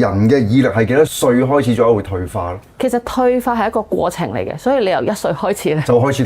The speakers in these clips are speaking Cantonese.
人嘅耳力係幾多歲開始左右會退化咧？其實退化係一個過程嚟嘅，所以你由1歲開始咧就開始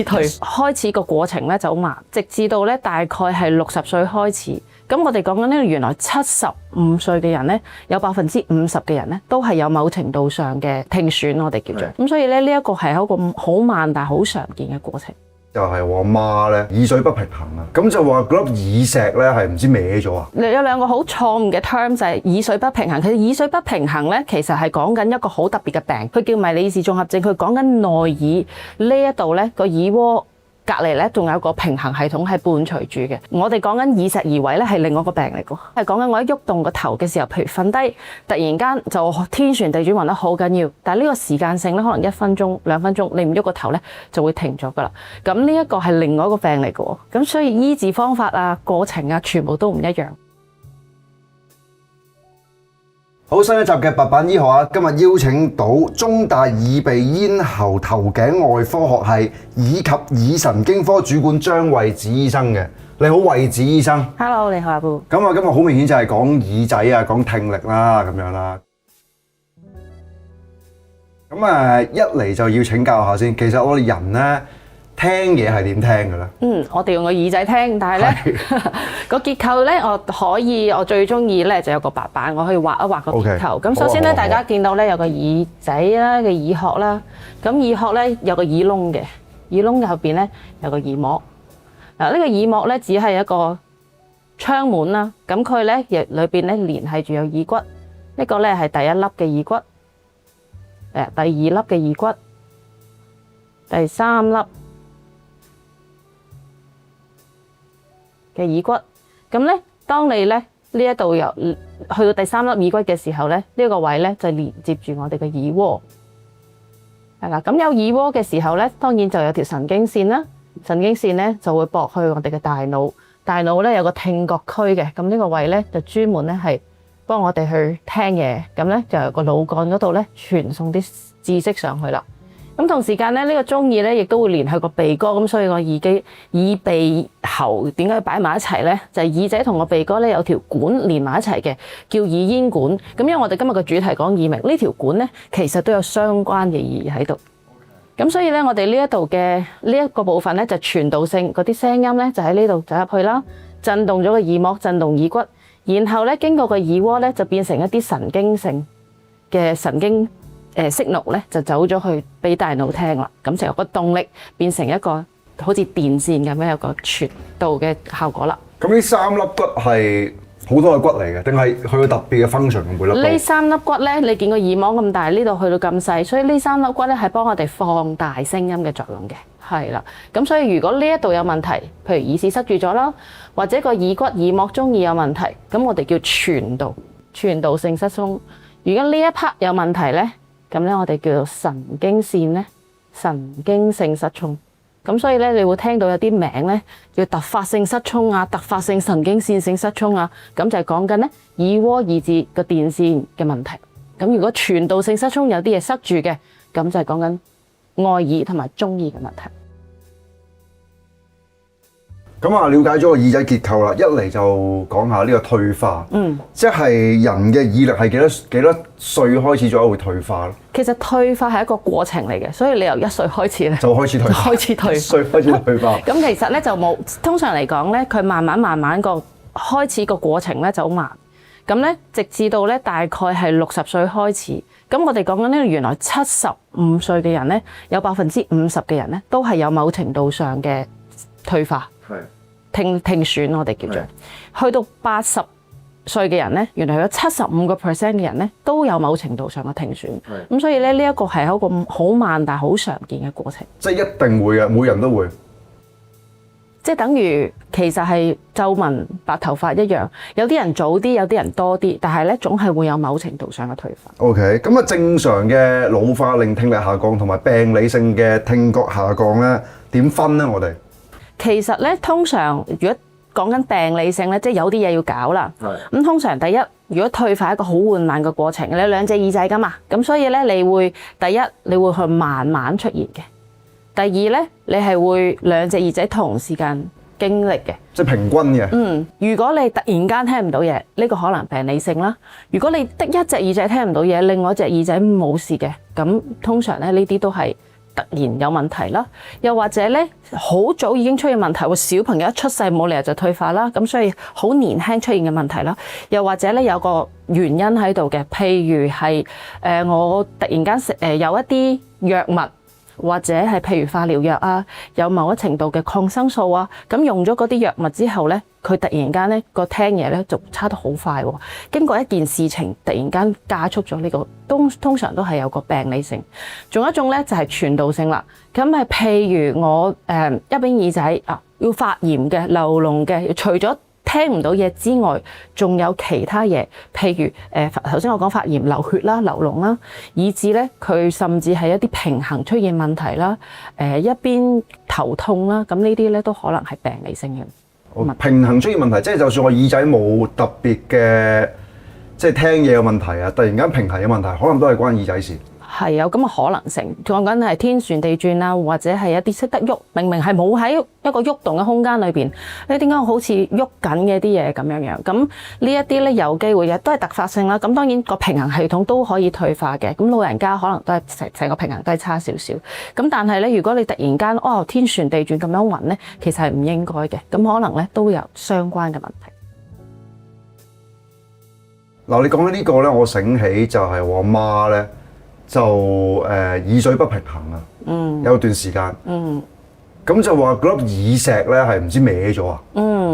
退化，開始個過程咧就好慢，直至到咧大概係60歲開始。咁我哋講緊呢，原來75歲嘅人咧，有50%嘅人咧都係有某程度上嘅聽損，我哋叫做。咁所以咧呢一個係一個好慢但係好常見嘅過程。就係我媽咧耳水不平衡啊，咁就話嗰粒耳石咧係唔知歪咗啊。有兩個好錯誤嘅 term 就係耳水不平衡。其實耳水不平衡咧，其實係講緊一個好特別嘅病，佢叫米里氏綜合症。佢講緊內耳呢一度咧個耳窩隔離咧，仲有個平衡系統係伴隨住嘅。我哋講緊耳石移位咧，係另外一個病嚟嘅，係講緊我一喐動個頭嘅時候，譬如瞓低，突然間就天旋地轉暈得好緊要。但係呢個時間性咧，可能1分鐘、2分鐘，你唔喐個頭咧就會停咗㗎啦。咁呢一個係另外一個病嚟嘅，咁所以醫治方法啊、過程啊，全部都唔一樣。好，新一集嘅白板醫學啊，今日邀請到中大耳鼻咽喉頭頸外科學系以及耳神經科主管張惠子醫生嘅。你好，惠子醫生。Hello， 你好阿布。咁啊，今日好明顯就係講耳仔啊，講聽力啦，咁樣啦。咁啊，一嚟就要請教下先。其實我哋人咧聽嘢係點聽嘅咧？我哋用個耳仔聽，但係咧個結構咧，我最中意咧就有個白板，我可以畫一畫個結構。咁首先咧，大家見到咧有個耳仔啦嘅耳殼啦，咁耳殼咧有個耳窿嘅，耳窿後邊咧有個耳膜。嗱，呢個耳膜咧只係一個窗門啦，咁佢咧亦裏邊咧連係住有耳骨，呢個咧係第1粒嘅耳骨，第2粒嘅耳骨，第3粒嘅耳骨。咁咧，當你咧呢一度由去到第3粒耳骨嘅時候咧，呢個位咧就連接住我哋嘅耳窩，係啦。咁有耳窩嘅時候咧，當然就有條神經線啦。神經線咧就會駁去我哋嘅大腦，大腦咧有個聽覺區嘅，咁呢個位咧就專門咧係幫我哋去聽嘢，咁咧就由個腦幹嗰度咧傳送啲知識上去啦。咁同時間咧呢個中耳咧亦都會連去個鼻哥，咁所以個耳鼻喉點解要擺埋一齊咧？就係耳仔同個鼻哥咧有條管連埋一齊嘅，叫耳咽管。咁因為我哋今日嘅主題講耳鳴，呢條管咧其實都有相關嘅意義喺度。咁所以咧，我哋呢一度嘅呢一個部分咧，就傳導性嗰啲聲音咧，就喺呢度走入去啦，震動咗個耳膜，震動耳骨，然後咧經過個耳窩咧，就變成一啲神經性嘅神經signal咧，就走咗去俾大腦聽啦。咁就有個動力變成一個好似電線咁樣有個傳導嘅效果啦。咁呢3粒骨係好多嘅骨嚟嘅，定係佢有特別嘅 function 每粒？呢3粒骨咧，你見個耳膜咁大，呢度去到咁細，所以呢3粒骨咧係幫我哋放大聲音嘅作用嘅，係啦。咁所以如果呢一度有問題，譬如耳屎塞住咗啦，或者個耳骨、耳膜中耳有問題，咁我哋叫傳導性失聰。如果呢一 part 有問題咧，咁咧我哋叫做神經線咧神經性失聰。咁所以咧，你會聽到有啲名咧叫突發性失聰啊、突發性神經線性失聰啊，咁就係講緊咧耳窩以至個電線嘅問題。咁如果傳導性失聰有啲嘢塞住嘅，咁就係講緊外耳同埋中耳嘅問題。咁啊，了解咗個耳仔結構啦，一嚟就講下呢個退化。即係人嘅耳力係幾多歲開始左右會退化咧？其實退化係一個過程嚟嘅，所以你由1歲開始咧就開始退化。1歲開始退化。咁其實咧就冇，通常嚟講咧，佢慢慢個開始個過程咧就好慢。咁咧直至到咧大概係60歲開始。咁我哋講緊呢，原來75歲嘅人咧，有50%嘅人咧都係有某程度上嘅退化。聽損我哋叫做，去到80歲嘅人咧，原來有75% 嘅人咧都有某程度上嘅聽損。咁所以咧呢一個係一個好慢但係好常見嘅過程。即係一定會嘅，每人都會。即係等於其實係皺紋、白頭髮一樣，有啲人早啲，有啲人多啲，但係咧總係會有某程度上嘅退化。OK， 咁啊正常嘅老化令聽力下降同埋病理性嘅聽覺下降咧，點分咧？我哋？其實咧，通常如果講緊病理性咧，即係有啲嘢要搞啦。咁通常第一，如果退化係一個好緩慢嘅過程，你有2隻耳仔噶嘛，咁所以咧，你會第一你會去慢慢出現嘅。第二咧，你係會2隻耳仔同時間經歷嘅。即係平均嘅。如果你突然間聽唔到嘢，呢個可能病理性啦。如果你得一隻耳仔聽唔到嘢，另外一隻耳仔冇事嘅，咁通常咧呢啲都係突然有問題啦。又或者咧好早已經出現問題，小朋友一出世冇理由就退化啦，咁所以好年輕出現嘅問題啦。又或者咧有個原因喺度嘅，譬如係我突然間食有一啲藥物。或者係譬如化療藥啊，有某一程度嘅抗生素啊，咁用咗嗰啲藥物之後咧，佢突然間咧個聽嘢咧就差得好快喎。經過一件事情，突然間加速咗呢個，通常都係有個病理性。仲有一種咧就係傳導性啦。咁係譬如我一邊耳仔要發炎嘅、流膿嘅，除咗聽唔到嘢之外，仲有其他嘢，譬如頭先我講發炎、流血啦、流膿啦，以至咧佢甚至係一啲平衡出現問題啦，一邊頭痛啦，咁呢啲咧都可能係病理性嘅。平衡出現問題，即係就算我耳仔冇特別嘅，即係聽嘢嘅問題啊，突然間平衡嘅問題，可能都係關耳仔事。係有咁嘅可能性，講緊係天旋地轉啦，或者係一啲識得喐，明明係冇喺一個喐動嘅空間裏邊，你點解好似喐緊嘅啲嘢咁樣樣？咁呢一啲咧有機會嘅，都係突發性啦。咁當然個平衡系統都可以退化嘅。咁老人家可能都係成個平衡都係差少少。咁但係咧，如果你突然間天旋地轉咁樣暈咧，其實係唔應該嘅。咁可能咧都會有相關嘅問題。嗱，你講緊呢個咧，我醒起就係我媽咧。就耳水不平衡啊，有段時間，咁就話嗰粒耳石咧係唔知歪咗啊。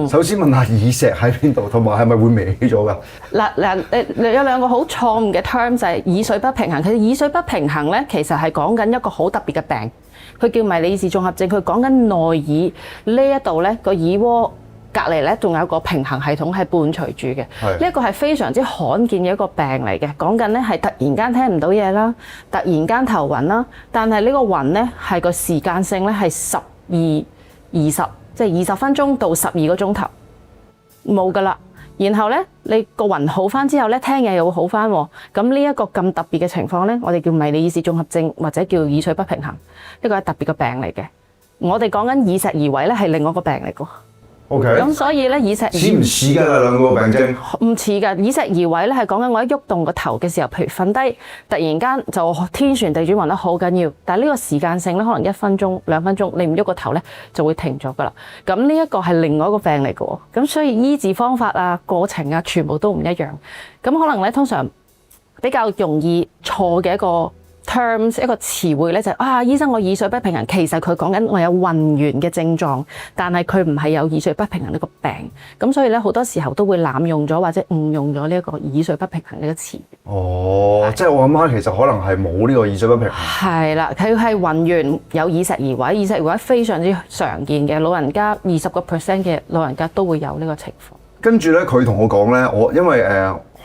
首先問下耳石喺邊度，同埋係咪會歪咗噶？嗱，有兩個好錯誤嘅 term 就係耳水不平衡。其實耳水不平衡咧，其實係講緊一個好特別嘅病，佢叫迷你耳氏綜合症。佢講緊內耳呢一度咧個耳窩。隔離咧，仲有個平衡系統係伴隨住嘅，呢一個係非常之罕見嘅一個病嚟嘅。講緊咧係突然間聽唔到嘢啦，突然間頭暈啦，但係呢個暈咧係個時間性咧係20，即係20分鐘到12個鐘頭冇噶啦。然後咧你個暈好翻之後咧，聽嘢又會好翻喎。咁呢一個咁特別嘅情況咧，我哋叫迷你耳氏綜合症或者叫耳水不平衡，呢個係特別嘅病嚟嘅。我哋講緊耳石移位咧係另外一個病嚟㗎。OK，咁所以咧耳石似唔似㗎兩個病徵？唔似㗎，耳石移位咧係講緊我一喐動個頭嘅時候，譬如瞓低，突然間就天旋地轉暈得好緊要。但係呢個時間性咧，可能1分鐘、2分鐘，你唔喐個頭咧就會停咗㗎啦。咁呢一個係另外一個病嚟㗎喎。咁所以醫治方法啊、過程啊，全部都唔一樣。咁可能咧通常比較容易錯嘅一個terms 一個詞彙咧就係醫生我耳水不平衡，其實佢講緊我有暈眩嘅症狀，但係佢唔係有耳水不平衡呢個病，咁所以咧好多時候都會濫用咗或者誤用咗呢一個耳水不平衡呢個詞。即係我阿媽其實可能係冇呢個耳水不平衡。係啦，佢係暈眩有耳石移位，耳石移位非常之常見嘅，老人家20% 嘅老人家都會有呢個情況。跟住咧佢同我講咧，因為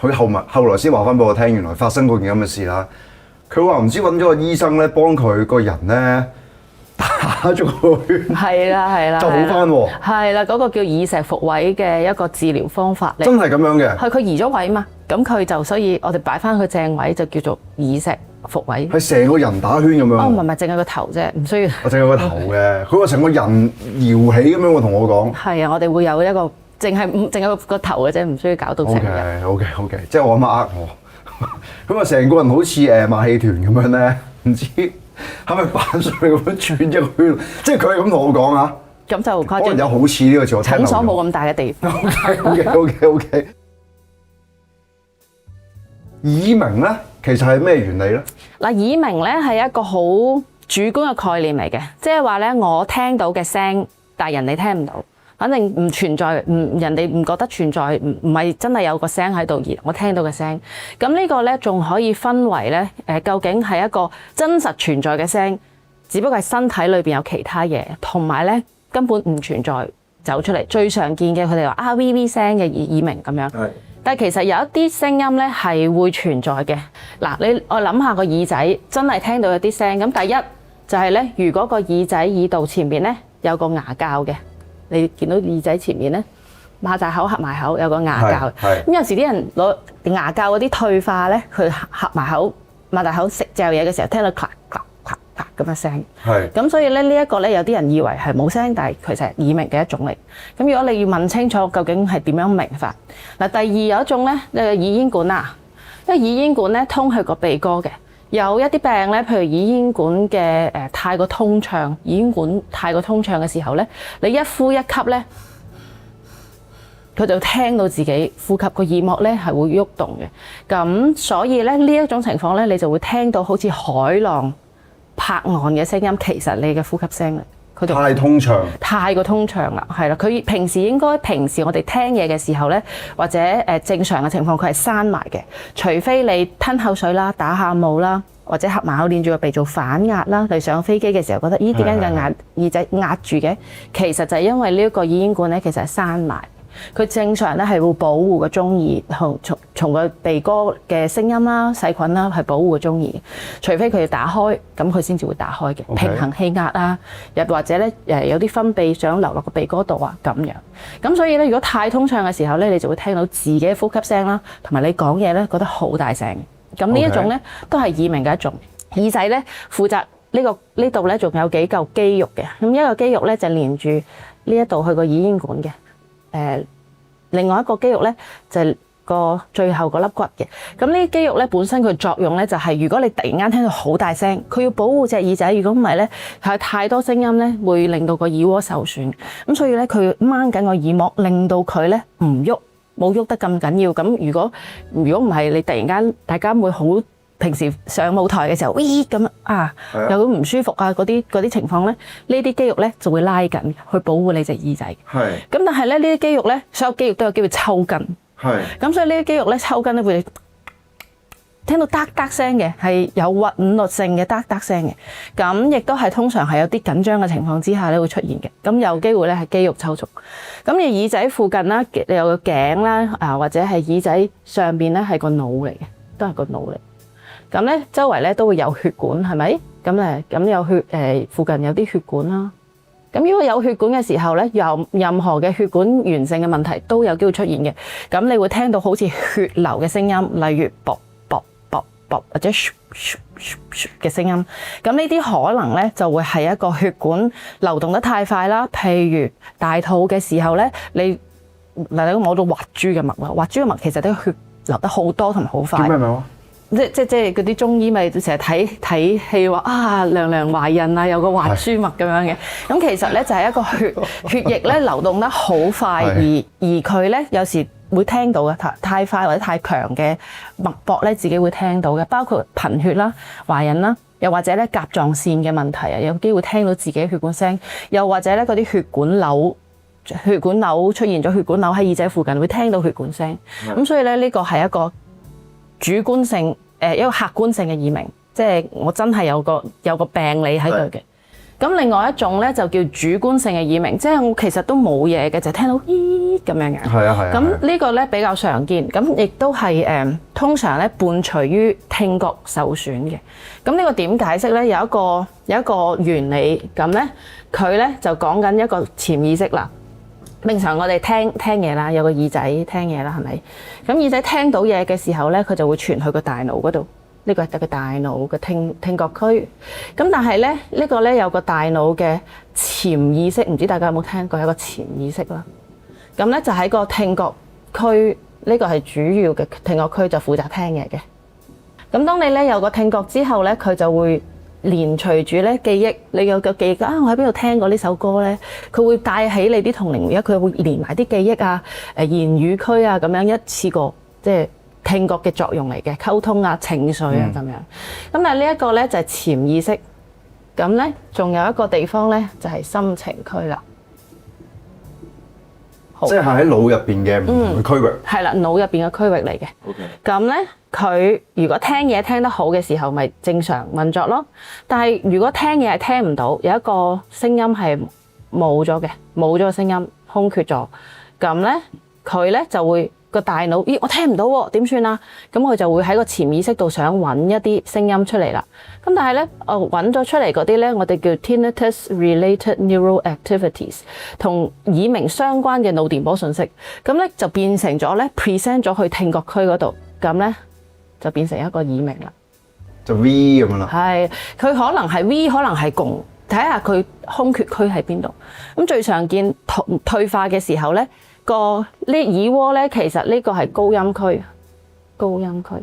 佢後來先話翻俾我聽，原來發生過件咁嘅事啦。佢話唔知揾咗個醫生咧，幫佢個人咧打咗個圈，係啦，就好翻喎。係啦，嗰個叫耳石復位嘅一個治療方法嚟。真係咁樣嘅？係佢移咗位嘛，咁佢就所以我哋擺翻佢正位就叫做耳石復位。係成個人打圈咁樣？唔係，淨係個頭啫，唔需要。我淨係個頭嘅，佢話成個人搖起咁樣，同我講。係啊，我哋會有一個淨係個頭嘅啫，唔需要搞到成個人。OK，即係我阿媽呃我。咁啊，成個人好似馬戲團咁樣咧，唔知係咪扮上去咁樣轉一個圈？即係佢係咁同我講啊。咁就可能有好似呢個字，我聽漏咗。診所冇咁大嘅地方。OK。耳鳴咧，其實係咩原理咧？嗱，耳鳴咧係一個好主觀嘅概念嚟嘅，即係話咧我聽到嘅聲，但係人哋聽唔到。反正唔存在，人哋唔覺得存在，唔係真係有個聲喺度而我聽到嘅聲。咁呢個咧仲可以分為咧，究竟係一個真實存在嘅聲，只不過係身體裏邊有其他嘢，同埋咧根本唔存在走出嚟。最常見嘅佢哋話微聲嘅耳鳴咁樣。係。但係其實有一啲聲音咧係會存在嘅。嗱，我諗下個耳仔真係聽到有啲聲。咁第一就係咧，如果個耳仔耳道前邊咧有個牙膠嘅。你見到耳仔前面咧，擘大口合埋口有個牙膠，咁有時啲人攞牙膠嗰啲退化咧，佢合埋口擘大口食嚼嘢嘅時候，聽到咔咔咔咔咁嘅聲。係。咁所以咧呢一個咧有啲人以為係冇聲，但係其實係耳鳴嘅一種嚟。咁如果你要問清楚究竟係點樣鳴法，嗱第二有一種咧，耳咽管啊，因為耳咽管咧通去個鼻哥嘅。有一啲病咧，譬如耳咽管嘅太過通暢，耳咽管太過通暢嘅時候咧，你一呼一吸咧，佢就聽到自己呼吸，個耳膜咧係會喐動嘅。咁所以咧呢一種情況咧，你就會聽到好似海浪拍岸嘅聲音，其實你嘅呼吸聲嚟。佢就太通暢，太過通暢啦，係啦。佢平時我哋聽嘢嘅時候咧，或者正常嘅情況，佢係閂埋嘅，除非你吞口水啦、打下霧啦，或者合埋口練住個鼻做反壓啦。你上飛機嘅時候覺得咦點解個耳仔壓住嘅？其實就係因為呢一個耳咽管咧，其實係閂埋。佢正常咧係會保護個中耳從個鼻哥嘅聲音啦、細菌啦，係保護個中耳。除非佢要打開，咁佢先至會打開嘅。Okay. 平衡氣壓啊，又或者咧有啲分泌想流落個鼻哥度啊咁樣。咁所以咧，如果太通暢嘅時候咧，你就會聽到自己嘅呼吸聲啦，同埋你講嘢咧覺得好大聲。咁呢一種咧都係耳鳴嘅一種。耳仔咧負責呢度咧仲有幾嚿肌肉嘅。咁一個肌肉咧就連住呢一度去個耳咽管嘅。另外一個肌肉咧就係個最後嗰粒骨嘅。咁呢啲肌肉咧本身佢作用咧就係如果你突然間聽到好大聲，佢要保護隻耳仔。如果唔係咧，係太多聲音咧會令到個耳窩受損。咁所以咧佢掹緊個耳膜，令到佢咧唔喐，冇喐得咁緊要。咁如果唔係，你突然間大家會好。平時上舞台嘅時候，咦咁啊，有唔舒服啊嗰啲情況咧，呢啲肌肉咧就會拉緊去保護你隻耳仔。係。咁但係咧呢啲肌肉咧，所有肌肉都有機會抽筋。係。咁所以呢啲肌肉咧抽筋咧會聽到嗒嗒聲嘅，係有韻律性嘅嗒嗒聲嘅。咁亦都係通常係有啲緊張嘅情況之下咧會出現嘅。咁有機會咧係肌肉抽搐。咁而耳仔附近啦，你有個頸啦，或者係耳仔上邊咧係個腦嚟嘅，都係個腦嚟。咁咧，周圍咧都會有血管，係咪？咁有血附近有啲血管啦。咁如果有血管嘅時候咧，有任何嘅血管源性嘅問題都有機會出現嘅。咁你會聽到好似血流嘅聲音，例如啵啵啵啵或者咻咻咻咻嘅聲音。咁呢啲可能咧就會係一個血管流動得太快啦。譬如大肚嘅時候咧，你摸到滑珠嘅脈啦，滑珠嘅脈其實都血流得好多同埋好快。叫咩名啊？即係嗰啲中醫咪成日睇戲話啊娘娘懷孕啊有個滑珠脈咁樣嘅。咁其實咧就係一個血液咧流動得好快，而佢咧有時會聽到嘅太快或者太強嘅脈搏咧自己會聽到嘅，包括貧血啦、懷孕啦，又或者咧甲狀腺嘅問題啊，有機會聽到自己血管聲，又或者咧嗰啲血管瘤出現咗，血管瘤喺耳仔附近會聽到血管聲。咁所以咧呢個係一個主觀性一個客觀性嘅耳鳴，即係我真係有個病理喺度嘅。咁另外一種咧就叫主觀性嘅耳鳴，即係我其實都冇嘢嘅，就聽到咦咁樣嘅。係啊。咁呢個咧比較常見，咁亦都係通常咧伴隨於聽覺受損嘅。咁呢個點解釋咧？有一個原理，咁咧佢咧就講緊一個潛意識啦。平常我哋聽嘢啦，有個耳仔聽嘢啦，係咪？咁耳仔聽到嘢嘅時候咧，佢就會傳去個大腦嗰度。呢個係個大腦嘅聽覺區。咁但係咧，呢個咧有個大腦嘅潛意識，唔知大家有冇聽過有個潛意識啦？咁咧就喺個聽覺區，呢個係主要嘅聽覺區，就負責聽嘢嘅。咁當你咧有個聽覺之後咧，佢就會連隨住咧記憶，你有個記憶我喺邊度聽過呢首歌咧，佢會帶起你啲童年回憶，佢會連埋啲記憶啊、言語區啊咁樣一次過，即係聽覺嘅作用嚟嘅，溝通啊、情緒啊咁樣。咁但係呢一個咧就係潛意識，咁咧仲有一個地方咧就係心情區啦。即係喺腦入邊嘅唔同嘅區域。係啦，腦入邊嘅區域嚟嘅。OK。咁咧，佢如果聽嘢聽得好嘅時候，咪正常運作咯。但係如果聽嘢係聽唔到，有一個聲音係冇咗嘅，冇咗個聲音，空缺咗。咁咧，佢咧就會個大腦，咦，我聽唔到喎，點算啊？咁佢就會喺個潛意識度想揾一啲聲音出嚟啦。咁但係咧，揾咗出嚟嗰啲咧，我哋叫 tinnitus-related neural activities， 同耳鳴相關嘅腦電波信息。咁咧就變成咗咧 present 咗去聽覺區嗰度，咁咧就變成一個耳鳴啦。就 V 咁樣啦。係，佢可能係 V，可能係共，睇下佢空缺區喺邊度。咁最常見退化嘅時候咧，耳蝸咧其實呢個係高音區，高音區。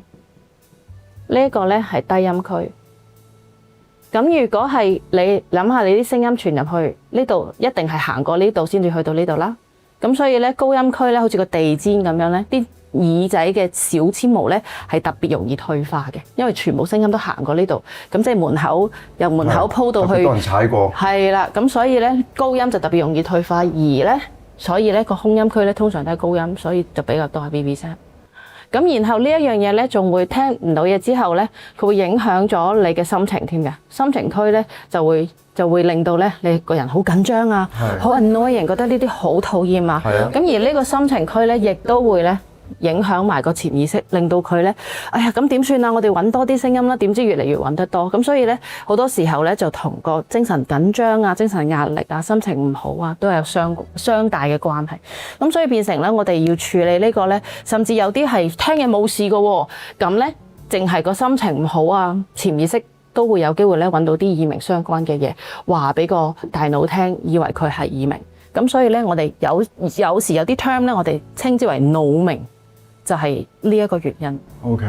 呢一個咧係低音區。咁如果係你諗下，你啲聲音傳入去呢度，一定係行過呢度先至去到呢度啦。咁所以咧高音區咧，好似個地氈咁樣咧，啲耳仔嘅小纖毛咧係特別容易退化嘅，因為全部聲音都行過呢度。咁即係由門口鋪到去，特別多人踩過。係啦，咁所以咧高音就特別容易退化，所以咧個空音區咧通常都係高音，所以就比較多係 BB 聲。咁然後呢一樣嘢咧，仲會聽唔到嘢之後咧，佢會影響咗你嘅心情添嘅。心情區咧就會令到咧你個人好緊張啊，好 annoying，覺得呢啲好討厭啊。咁而呢個心情區咧，亦都會咧影響埋個潛意識，令到佢咧，哎呀咁點算啊？我哋揾多啲聲音啦，點知越嚟越揾得多。咁所以咧好多時候咧就同個精神緊張啊、精神壓力啊、心情唔好啊，都有相大嘅關係。咁所以變成咧，我哋要處理呢個咧，甚至有啲係聽嘢冇事嘅喎，咁咧淨係個心情唔好啊，潛意識都會有機會咧揾到啲耳鳴相關嘅嘢，話俾個大腦聽，以為佢係耳鳴。咁所以咧，我哋有時有啲 term 咧，我哋稱之為腦鳴。就係呢一個原因。OK。